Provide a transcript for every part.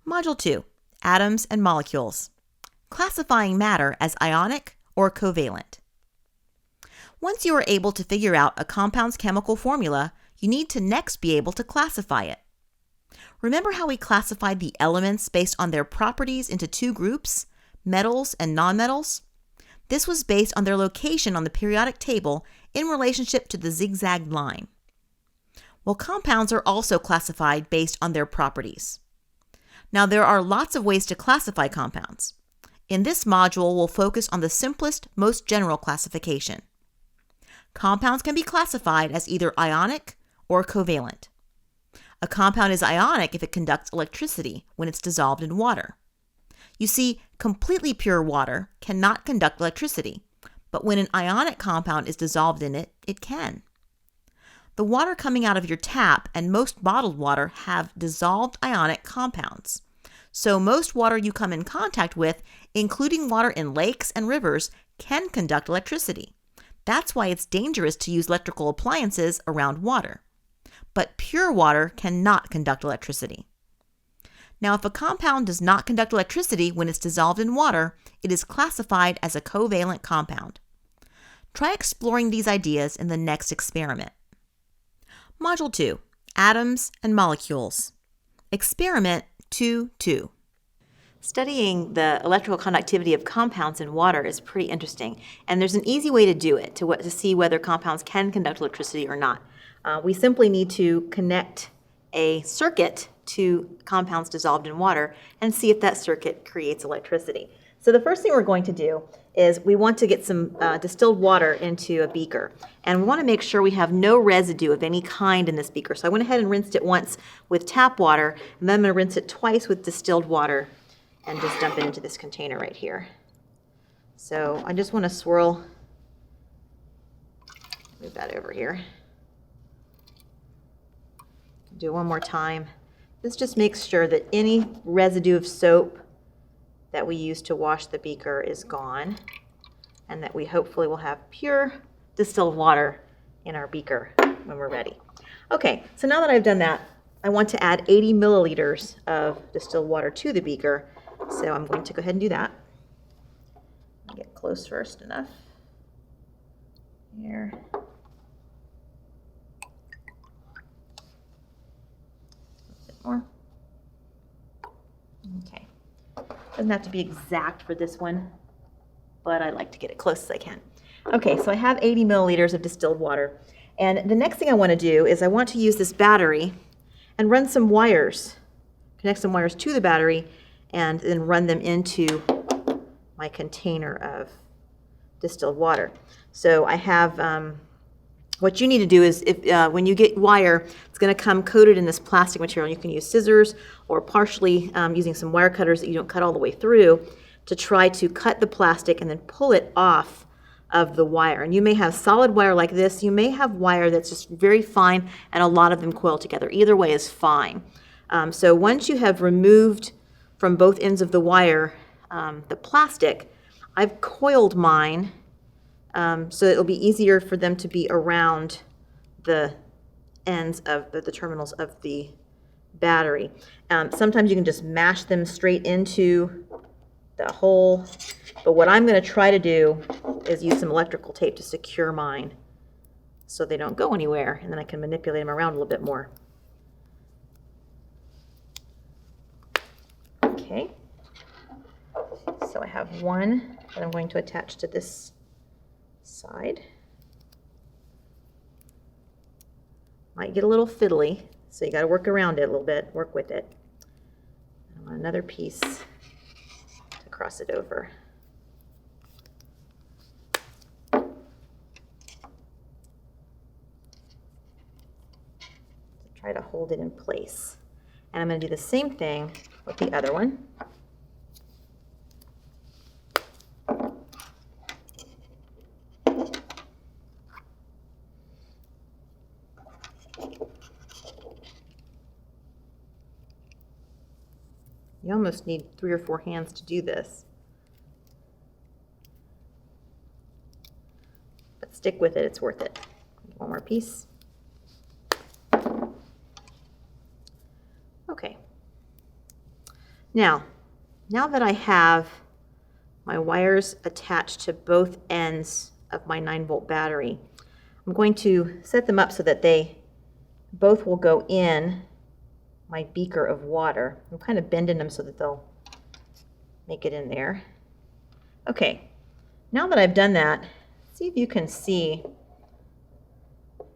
Module 2, Atoms and Molecules. Classifying matter as ionic or covalent. Once you are able to figure out a compound's chemical formula, you need to next be able to classify it. Remember how we classified the elements based on their properties into two groups, metals and nonmetals? This was based on their location on the periodic table in relationship to the zigzag line. Well, compounds are also classified based on their properties. Now, there are lots of ways to classify compounds. In this module, we'll focus on the simplest, most general classification. Compounds can be classified as either ionic or covalent. A compound is ionic if it conducts electricity when it's dissolved in water. You see, completely pure water cannot conduct electricity, but when an ionic compound is dissolved in it, it can. The water coming out of your tap and most bottled water have dissolved ionic compounds. So most water you come in contact with, including water in lakes and rivers, can conduct electricity. That's why it's dangerous to use electrical appliances around water. But pure water cannot conduct electricity. Now, if a compound does not conduct electricity when it's dissolved in water, it is classified as a covalent compound. Try exploring these ideas in the next experiment. Module 2, Atoms and Molecules. Experiment 2.2. Studying the electrical conductivity of compounds in water is pretty interesting, and there's an easy way to do it to see whether compounds can conduct electricity or not. We simply need to connect a circuit to compounds dissolved in water and see if that circuit creates electricity. So the first thing we're going to do is we want to get some distilled water into a beaker. And we want to make sure we have no residue of any kind in this beaker. So I went ahead and rinsed it once with tap water, and then I'm going to rinse it twice with distilled water and just dump it into this container right here. So I just want to swirl, move that over here. Do it one more time. This just makes sure that any residue of soap that we use to wash the beaker is gone, and that we hopefully will have pure distilled water in our beaker when we're ready. Okay, so now that I've done that, I want to add 80 milliliters of distilled water to the beaker, so I'm going to go ahead and do that. Get close first enough. Here. A bit more. Okay. Doesn't have to be exact for this one, but I like to get it close as I can. Okay, so I have 80 milliliters of distilled water. And the next thing I want to do is I want to use this battery and run some wires, connect some wires to the battery, and then run them into my container of distilled water. So I have, what you need to do is when you get wire, it's going to come coated in this plastic material. You can use scissors or partially using some wire cutters that you don't cut all the way through to try to cut the plastic and then pull it off of the wire. And you may have solid wire like this. You may have wire that's just very fine and a lot of them coil together. Either way is fine. So once you have removed from both ends of the wire the plastic, I've coiled mine so it'll be easier for them to be around the ends of the terminals of the battery. Sometimes you can just mash them straight into the hole, but what I'm going to try to do is use some electrical tape to secure mine so they don't go anywhere, and then I can manipulate them around a little bit more. Okay, so I have one that I'm going to attach to this side. Might get a little fiddly, so you got to work around it a little bit, work with it. I want another piece to cross it over. Try to hold it in place. And I'm going to do the same thing with the other one. You almost need 3 or 4 hands to do this. But stick with it, it's worth it. One more piece. Okay. Now that I have my wires attached to both ends of my 9-volt battery, I'm going to set them up so that they both will go in my beaker of water. I'm kind of bending them so that they'll make it in there. Okay, now that I've done that, see if you can see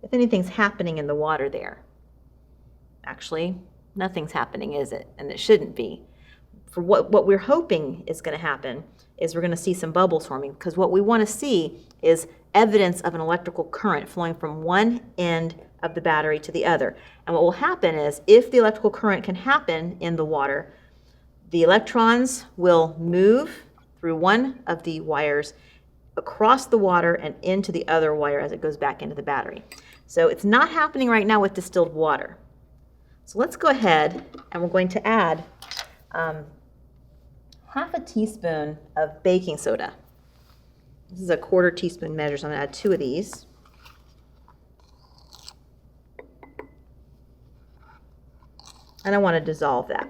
if anything's happening in the water there. Actually, nothing's happening, is it? And it shouldn't be. For what we're hoping is going to happen is we're going to see some bubbles forming, because what we want to see is evidence of an electrical current flowing from one end of the battery to the other. And what will happen is, if the electrical current can happen in the water, the electrons will move through one of the wires across the water and into the other wire as it goes back into the battery. So it's not happening right now with distilled water. So let's go ahead and we're going to add half a teaspoon of baking soda. This is a 1/4 teaspoon measure, so I'm going to add 2 of these. And I want to dissolve that.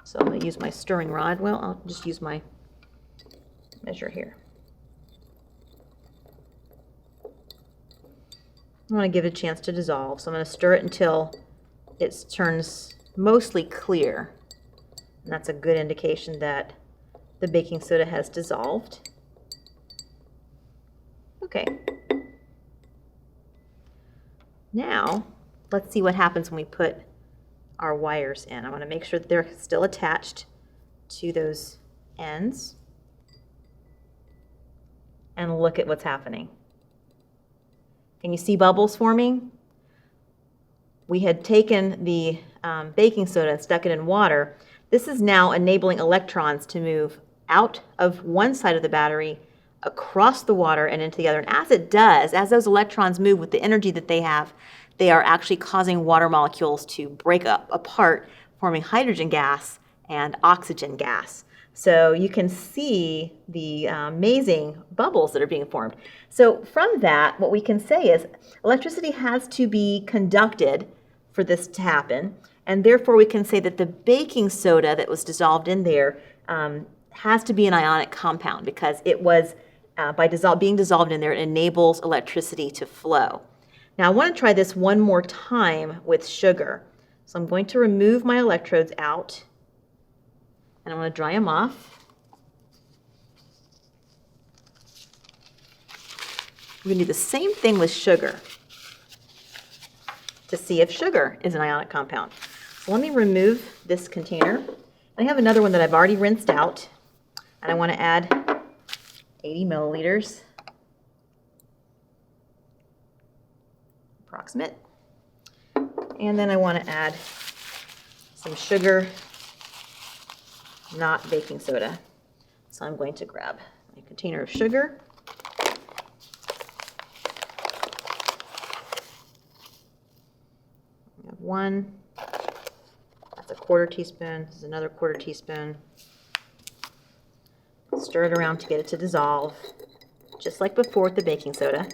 So I'm going to use my stirring rod. Well, I'll just use my measure here. I want to give it a chance to dissolve, so I'm going to stir it until it turns mostly clear. And that's a good indication that the baking soda has dissolved. Okay. Now, let's see what happens when we put our wires in. I want to make sure that they're still attached to those ends. And look at what's happening. Can you see bubbles forming? We had taken the baking soda and stuck it in water. This is now enabling electrons to move out of one side of the battery, across the water and into the other. And as it does, as those electrons move with the energy that they have, they are actually causing water molecules to break up apart, forming hydrogen gas and oxygen gas. So you can see the amazing bubbles that are being formed. So from that, what we can say is electricity has to be conducted for this to happen. And therefore, we can say that the baking soda that was dissolved in there has to be an ionic compound, because it was, being dissolved in there, it enables electricity to flow. Now, I want to try this one more time with sugar. So I'm going to remove my electrodes out, and I'm going to dry them off. We're going to do the same thing with sugar to see if sugar is an ionic compound. So let me remove this container. I have another one that I've already rinsed out, and I want to add 80 milliliters, approximate. And then I want to add some sugar, not baking soda. So I'm going to grab my container of sugar. I have 1. That's a 1/4 teaspoon. This is another 1/4 teaspoon. Stir it around to get it to dissolve, just like before with the baking soda.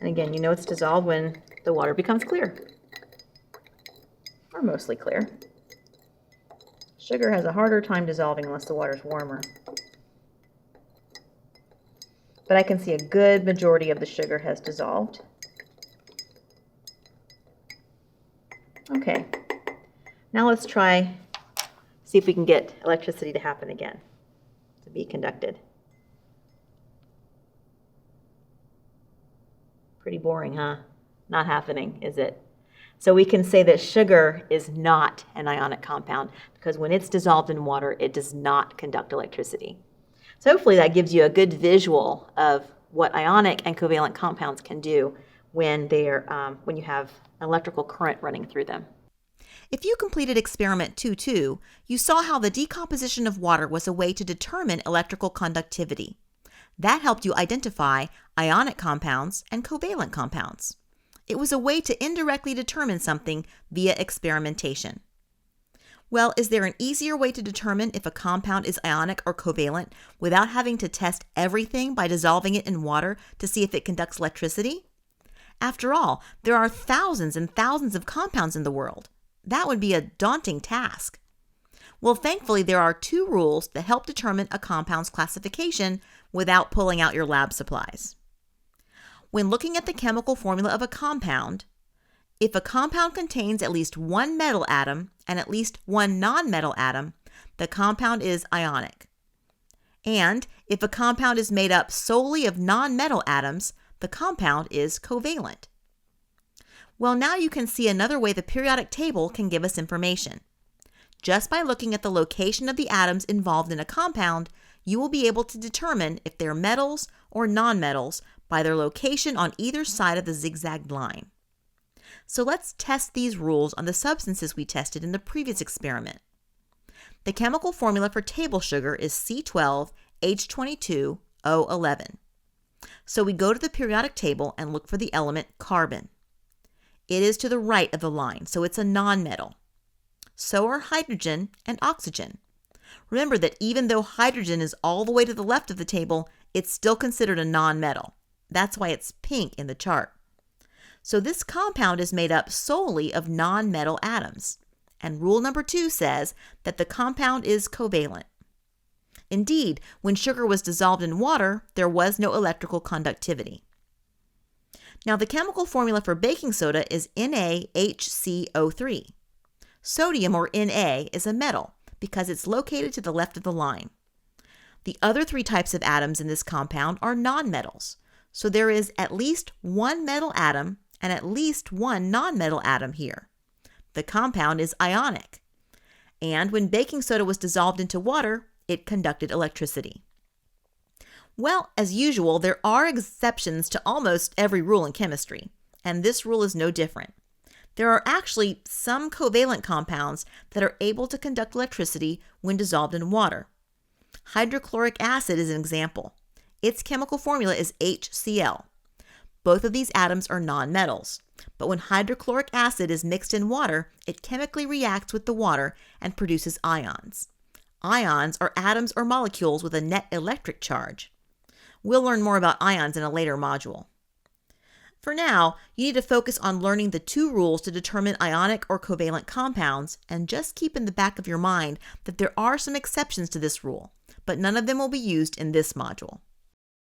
And again, you know it's dissolved when the water becomes clear, or mostly clear. Sugar has a harder time dissolving unless the water's warmer. But I can see a good majority of the sugar has dissolved. Okay, now let's try, see if we can get electricity to happen again, to be conducted. Pretty boring, huh? Not happening, is it? So we can say that sugar is not an ionic compound, because when it's dissolved in water, it does not conduct electricity. So hopefully that gives you a good visual of what ionic and covalent compounds can do when when you have an electrical current running through them. If you completed experiment 2.2, you saw how the decomposition of water was a way to determine electrical conductivity. That helped you identify ionic compounds and covalent compounds. It was a way to indirectly determine something via experimentation. Well, is there an easier way to determine if a compound is ionic or covalent without having to test everything by dissolving it in water to see if it conducts electricity? After all, there are thousands and thousands of compounds in the world. That would be a daunting task. Well, thankfully, there are 2 rules that help determine a compound's classification without pulling out your lab supplies. When looking at the chemical formula of a compound, if a compound contains at least 1 metal atom and at least 1 non-metal atom, the compound is ionic. And if a compound is made up solely of non-metal atoms, the compound is covalent. Well, now you can see another way the periodic table can give us information. Just by looking at the location of the atoms involved in a compound, you will be able to determine if they're metals or nonmetals by their location on either side of the zigzagged line. So let's test these rules on the substances we tested in the previous experiment. The chemical formula for table sugar is C12H22O11. So we go to the periodic table and look for the element carbon. It is to the right of the line, so it's a nonmetal. So are hydrogen and oxygen. Remember that even though hydrogen is all the way to the left of the table, it's still considered a nonmetal. That's why it's pink in the chart. So this compound is made up solely of nonmetal atoms. And rule number 2 says that the compound is covalent. Indeed, when sugar was dissolved in water, there was no electrical conductivity. Now, the chemical formula for baking soda is NaHCO3. Sodium, or Na, is a metal because it's located to the left of the line. The other 3 types of atoms in this compound are nonmetals. So there is at least 1 metal atom and at least 1 nonmetal atom here. The compound is ionic. And when baking soda was dissolved into water, it conducted electricity. Well, as usual, there are exceptions to almost every rule in chemistry, and this rule is no different. There are actually some covalent compounds that are able to conduct electricity when dissolved in water. Hydrochloric acid is an example. Its chemical formula is HCl. Both of these atoms are nonmetals, but when hydrochloric acid is mixed in water, it chemically reacts with the water and produces ions. Ions are atoms or molecules with a net electric charge. We'll learn more about ions in a later module. For now, you need to focus on learning the 2 rules to determine ionic or covalent compounds, and just keep in the back of your mind that there are some exceptions to this rule, but none of them will be used in this module.